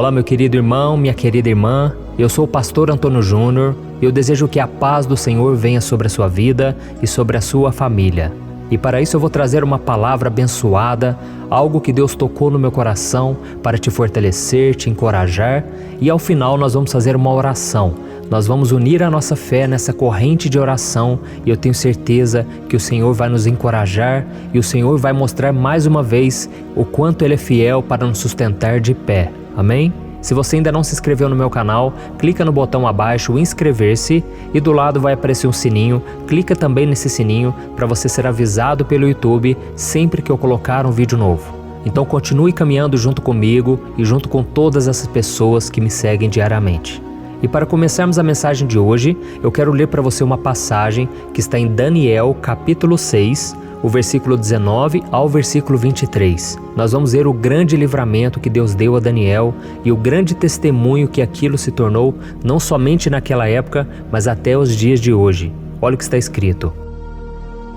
Olá, meu querido irmão, minha querida irmã, eu sou o pastor Antônio Júnior e eu desejo que a paz do Senhor venha sobre a sua vida e sobre a sua família. E para isso eu vou trazer uma palavra abençoada, algo que Deus tocou no meu coração para te fortalecer, te encorajar, e ao final nós vamos fazer uma oração. Nós vamos unir a nossa fé nessa corrente de oração e eu tenho certeza que o Senhor vai nos encorajar e o Senhor vai mostrar mais uma vez o quanto Ele é fiel para nos sustentar de pé. Amém? Se você ainda não se inscreveu no meu canal, clica no botão abaixo, inscrever-se, e do lado vai aparecer um sininho. Clica também nesse sininho para você ser avisado pelo YouTube sempre que eu colocar um vídeo novo. Então continue caminhando junto comigo e junto com todas essas pessoas que me seguem diariamente. E para começarmos a mensagem de hoje, eu quero ler para você uma passagem que está em Daniel capítulo 6, o versículo 19 ao versículo 23. Nós vamos ver o grande livramento que Deus deu a Daniel e o grande testemunho que aquilo se tornou, não somente naquela época, mas até os dias de hoje. Olha o que está escrito.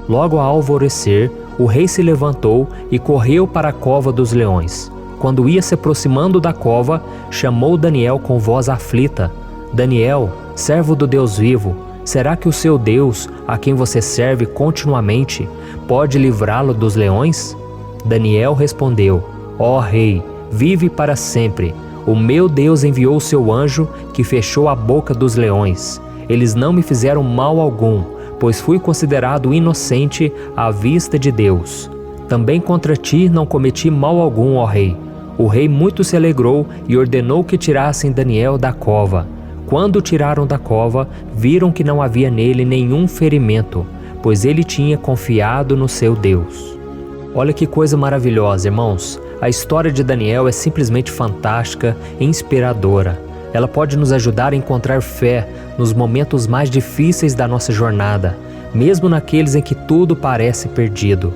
Logo ao alvorecer, o rei se levantou e correu para a cova dos leões. Quando ia se aproximando da cova, chamou Daniel com voz aflita. Daniel, servo do Deus vivo, será que o seu Deus, a quem você serve continuamente, pode livrá-lo dos leões? Daniel respondeu, ó rei, vive para sempre. O meu Deus enviou o seu anjo que fechou a boca dos leões. Eles não me fizeram mal algum, pois fui considerado inocente à vista de Deus. Também contra ti não cometi mal algum, ó rei. O rei muito se alegrou e ordenou que tirassem Daniel da cova. Quando o tiraram da cova, viram que não havia nele nenhum ferimento, pois ele tinha confiado no seu Deus. Olha que coisa maravilhosa, irmãos. A história de Daniel é simplesmente fantástica e inspiradora. Ela pode nos ajudar a encontrar fé nos momentos mais difíceis da nossa jornada, mesmo naqueles em que tudo parece perdido.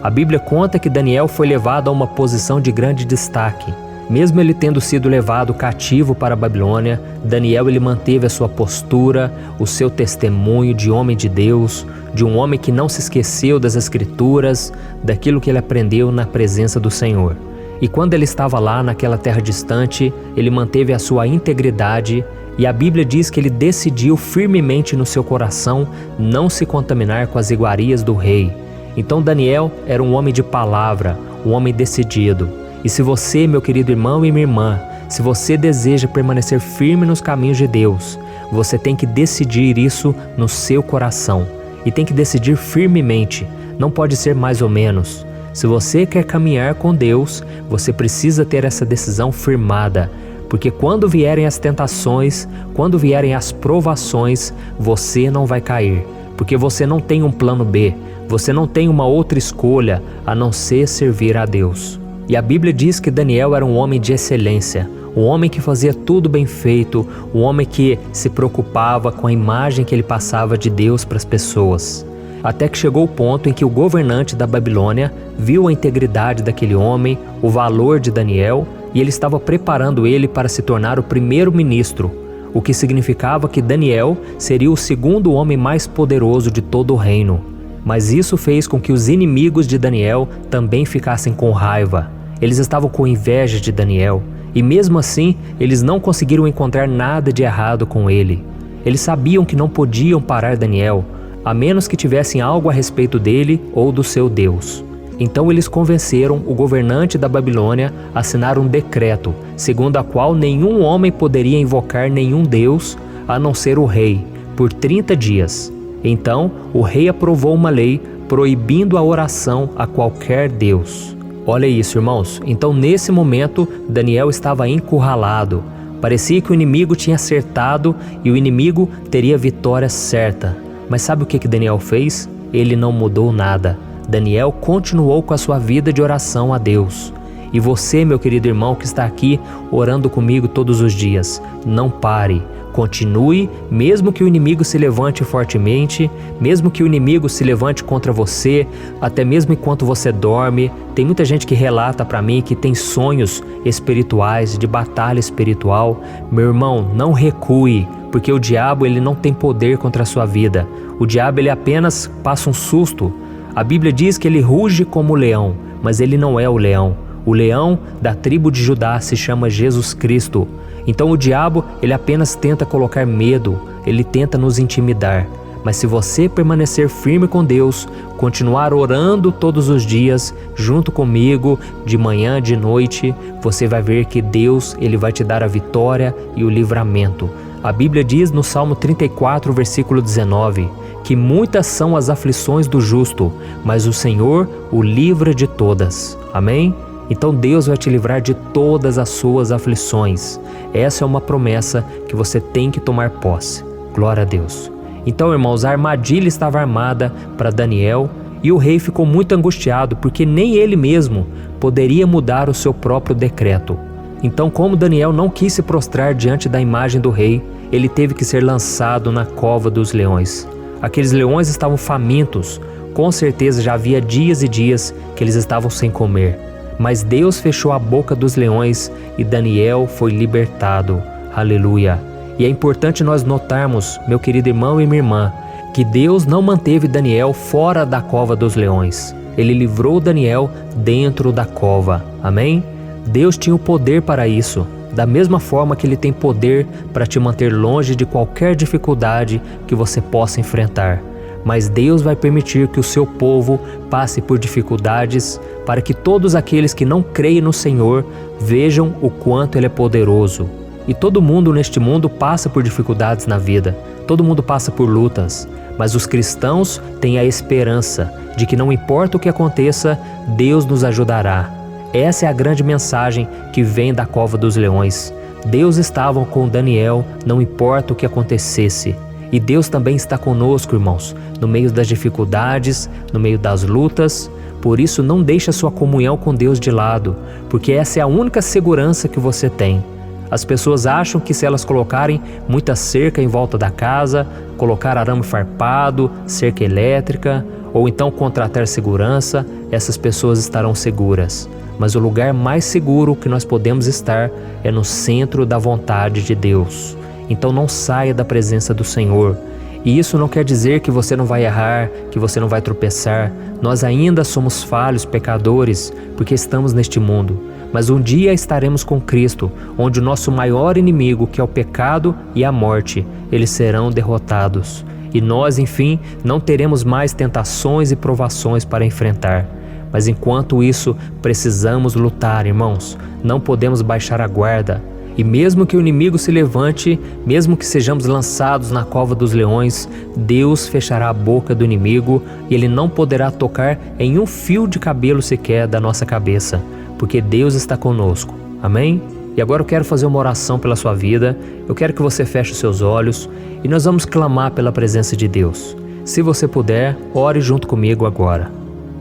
A Bíblia conta que Daniel foi levado a uma posição de grande destaque. Mesmo ele tendo sido levado cativo para a Babilônia, Daniel ele manteve a sua postura, o seu testemunho de homem de Deus, de um homem que não se esqueceu das Escrituras, daquilo que ele aprendeu na presença do Senhor. E quando ele estava lá naquela terra distante, ele manteve a sua integridade e a Bíblia diz que ele decidiu firmemente no seu coração não se contaminar com as iguarias do rei. Então Daniel era um homem de palavra, um homem decidido. E se você, meu querido irmão e minha irmã, se você deseja permanecer firme nos caminhos de Deus, você tem que decidir isso no seu coração. E tem que decidir firmemente, não pode ser mais ou menos. Se você quer caminhar com Deus, você precisa ter essa decisão firmada. Porque quando vierem as tentações, quando vierem as provações, você não vai cair. Porque você não tem um plano B, você não tem uma outra escolha a não ser servir a Deus. E a Bíblia diz que Daniel era um homem de excelência, um homem que fazia tudo bem feito, um homem que se preocupava com a imagem que ele passava de Deus para as pessoas. Até que chegou o ponto em que o governante da Babilônia viu a integridade daquele homem, o valor de Daniel, e ele estava preparando ele para se tornar o primeiro-ministro, o que significava que Daniel seria o segundo homem mais poderoso de todo o reino. Mas isso fez com que os inimigos de Daniel também ficassem com raiva. Eles estavam com inveja de Daniel e mesmo assim eles não conseguiram encontrar nada de errado com ele. Eles sabiam que não podiam parar Daniel, a menos que tivessem algo a respeito dele ou do seu Deus. Então eles convenceram o governante da Babilônia a assinar um decreto, segundo a qual nenhum homem poderia invocar nenhum Deus, a não ser o rei, por 30 dias. Então o rei aprovou uma lei proibindo a oração a qualquer Deus. Olha isso, irmãos. Então nesse momento Daniel estava encurralado. Parecia que o inimigo tinha acertado e o inimigo teria vitória certa. Mas sabe o que Daniel fez? Ele não mudou nada. Daniel continuou com a sua vida de oração a Deus. E você, meu querido irmão que está aqui orando comigo todos os dias, não pare. Continue, mesmo que o inimigo se levante fortemente, mesmo que o inimigo se levante contra você, até mesmo enquanto você dorme. Tem muita gente que relata para mim que tem sonhos espirituais, de batalha espiritual. Meu irmão, não recue, porque o diabo ele não tem poder contra a sua vida. O diabo ele apenas passa um susto. A Bíblia diz que ele ruge como o leão, mas ele não é o leão. O leão da tribo de Judá se chama Jesus Cristo. Então o diabo, ele apenas tenta colocar medo, ele tenta nos intimidar. Mas se você permanecer firme com Deus, continuar orando todos os dias, junto comigo, de manhã, de noite, você vai ver que Deus, ele vai te dar a vitória e o livramento. A Bíblia diz no Salmo 34, versículo 19, que muitas são as aflições do justo, mas o Senhor o livra de todas. Amém? Então Deus vai te livrar de todas as suas aflições. Essa é uma promessa que você tem que tomar posse. Glória a Deus. Então, irmãos, a armadilha estava armada para Daniel e o rei ficou muito angustiado porque nem ele mesmo poderia mudar o seu próprio decreto. Então, como Daniel não quis se prostrar diante da imagem do rei, ele teve que ser lançado na cova dos leões. Aqueles leões estavam famintos, com certeza já havia dias e dias que eles estavam sem comer. Mas Deus fechou a boca dos leões e Daniel foi libertado. Aleluia! E é importante nós notarmos, meu querido irmão e minha irmã, que Deus não manteve Daniel fora da cova dos leões. Ele livrou Daniel dentro da cova. Amém? Deus tinha o poder para isso, da mesma forma que Ele tem poder para te manter longe de qualquer dificuldade que você possa enfrentar. Mas Deus vai permitir que o seu povo passe por dificuldades para que todos aqueles que não creem no Senhor vejam o quanto Ele é poderoso. E todo mundo neste mundo passa por dificuldades na vida, todo mundo passa por lutas, mas os cristãos têm a esperança de que não importa o que aconteça, Deus nos ajudará. Essa é a grande mensagem que vem da cova dos leões. Deus estava com Daniel, não importa o que acontecesse. E Deus também está conosco, irmãos, no meio das dificuldades, no meio das lutas. Por isso, não deixe a sua comunhão com Deus de lado, porque essa é a única segurança que você tem. As pessoas acham que se elas colocarem muita cerca em volta da casa, colocar arame farpado, cerca elétrica, ou então contratar segurança, essas pessoas estarão seguras. Mas o lugar mais seguro que nós podemos estar é no centro da vontade de Deus. Então não saia da presença do Senhor. E isso não quer dizer que você não vai errar, que você não vai tropeçar. Nós ainda somos falhos, pecadores, porque estamos neste mundo. Mas um dia estaremos com Cristo, onde o nosso maior inimigo, que é o pecado e a morte, eles serão derrotados. E nós, enfim, não teremos mais tentações e provações para enfrentar. Mas enquanto isso, precisamos lutar, irmãos. Não podemos baixar a guarda. E mesmo que o inimigo se levante, mesmo que sejamos lançados na cova dos leões, Deus fechará a boca do inimigo e ele não poderá tocar em um fio de cabelo sequer da nossa cabeça, porque Deus está conosco. Amém? E agora eu quero fazer uma oração pela sua vida. Eu quero que você feche os seus olhos e nós vamos clamar pela presença de Deus. Se você puder, ore junto comigo agora.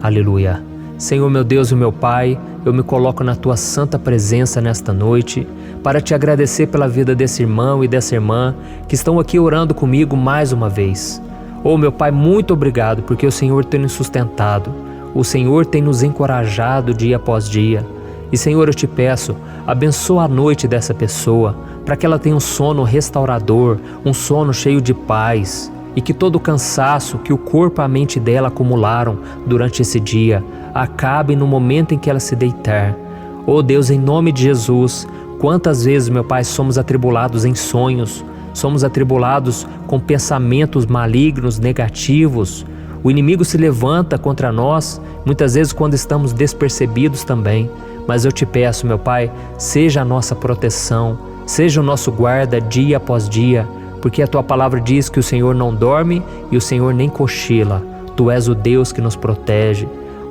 Aleluia. Senhor, meu Deus e meu Pai, eu me coloco na Tua santa presença nesta noite para Te agradecer pela vida desse irmão e dessa irmã que estão aqui orando comigo mais uma vez. Oh, meu Pai, muito obrigado porque o Senhor tem nos sustentado, o Senhor tem nos encorajado dia após dia. E Senhor, eu Te peço, abençoa a noite dessa pessoa para que ela tenha um sono restaurador, um sono cheio de paz, e que todo o cansaço que o corpo e a mente dela acumularam durante esse dia acabe no momento em que ela se deitar. Oh Deus, em nome de Jesus, quantas vezes, meu Pai, somos atribulados em sonhos, somos atribulados com pensamentos malignos, negativos. O inimigo se levanta contra nós, muitas vezes quando estamos despercebidos também. Mas eu Te peço, meu Pai, seja a nossa proteção, seja o nosso guarda dia após dia, porque a Tua palavra diz que o Senhor não dorme e o Senhor nem cochila. Tu és o Deus que nos protege.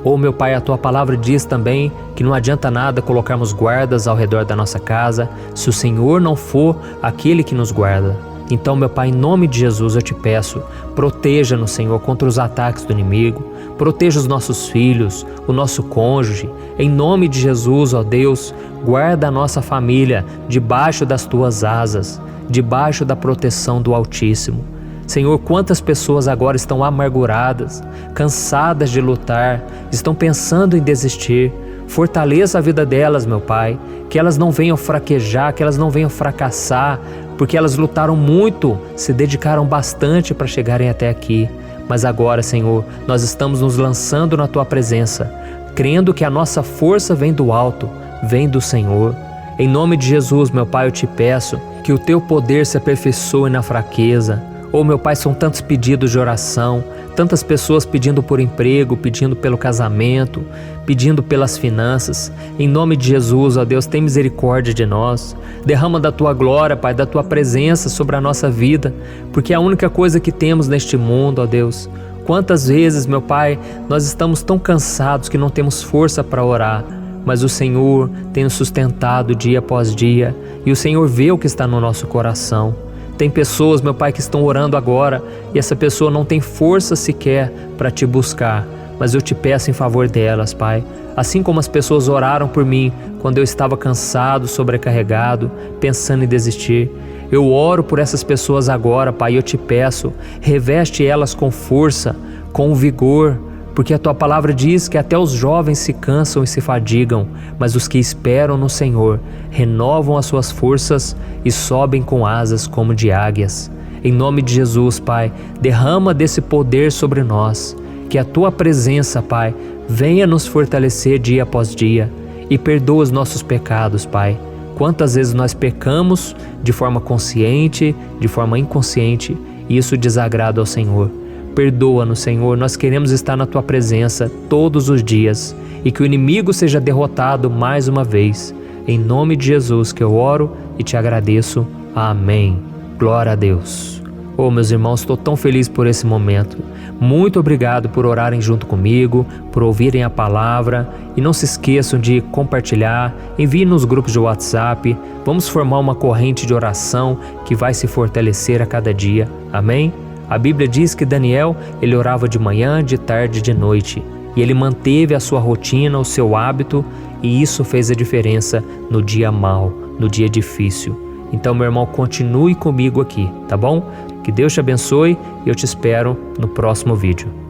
Oh, meu Pai, a Tua palavra diz também que não adianta nada colocarmos guardas ao redor da nossa casa se o Senhor não for aquele que nos guarda. Então, meu Pai, em nome de Jesus eu Te peço, proteja-nos, Senhor, contra os ataques do inimigo, proteja os nossos filhos, o nosso cônjuge. Em nome de Jesus, ó Deus, guarda a nossa família debaixo das Tuas asas, debaixo da proteção do Altíssimo. Senhor, quantas pessoas agora estão amarguradas, cansadas de lutar, estão pensando em desistir. Fortaleça a vida delas, meu Pai, que elas não venham fraquejar, que elas não venham fracassar, porque elas lutaram muito, se dedicaram bastante para chegarem até aqui. Mas agora, Senhor, nós estamos nos lançando na Tua presença, crendo que a nossa força vem do alto, vem do Senhor. Em nome de Jesus, meu Pai, eu te peço que o teu poder se aperfeiçoe na fraqueza. Oh, meu Pai, são tantos pedidos de oração, tantas pessoas pedindo por emprego, pedindo pelo casamento, pedindo pelas finanças. Em nome de Jesus, ó Deus, tem misericórdia de nós. Derrama da tua glória, Pai, da tua presença sobre a nossa vida, porque é a única coisa que temos neste mundo, ó Deus. Quantas vezes, meu Pai, nós estamos tão cansados que não temos força para orar, mas o Senhor tem nos sustentado dia após dia, e o Senhor vê o que está no nosso coração. Tem pessoas, meu Pai, que estão orando agora, e essa pessoa não tem força sequer para te buscar, mas eu te peço em favor delas, Pai. Assim como as pessoas oraram por mim quando eu estava cansado, sobrecarregado, pensando em desistir, eu oro por essas pessoas agora, Pai, e eu te peço, reveste elas com força, com vigor, porque a tua palavra diz que até os jovens se cansam e se fadigam, mas os que esperam no Senhor renovam as suas forças e sobem com asas como de águias. Em nome de Jesus, Pai, derrama desse poder sobre nós, que a tua presença, Pai, venha nos fortalecer dia após dia e perdoa os nossos pecados, Pai. Quantas vezes nós pecamos de forma consciente, de forma inconsciente, e isso desagrada ao Senhor. Perdoa-nos, Senhor, nós queremos estar na Tua presença todos os dias e que o inimigo seja derrotado mais uma vez. Em nome de Jesus que eu oro e te agradeço. Amém. Glória a Deus. Oh, meus irmãos, estou tão feliz por esse momento. Muito obrigado por orarem junto comigo, por ouvirem a palavra, e não se esqueçam de compartilhar, envie nos grupos de WhatsApp. Vamos formar uma corrente de oração que vai se fortalecer a cada dia. Amém? A Bíblia diz que Daniel, ele orava de manhã, de tarde e de noite. E ele manteve a sua rotina, o seu hábito, e isso fez a diferença no dia mau, no dia difícil. Então, meu irmão, continue comigo aqui, tá bom? Que Deus te abençoe e eu te espero no próximo vídeo.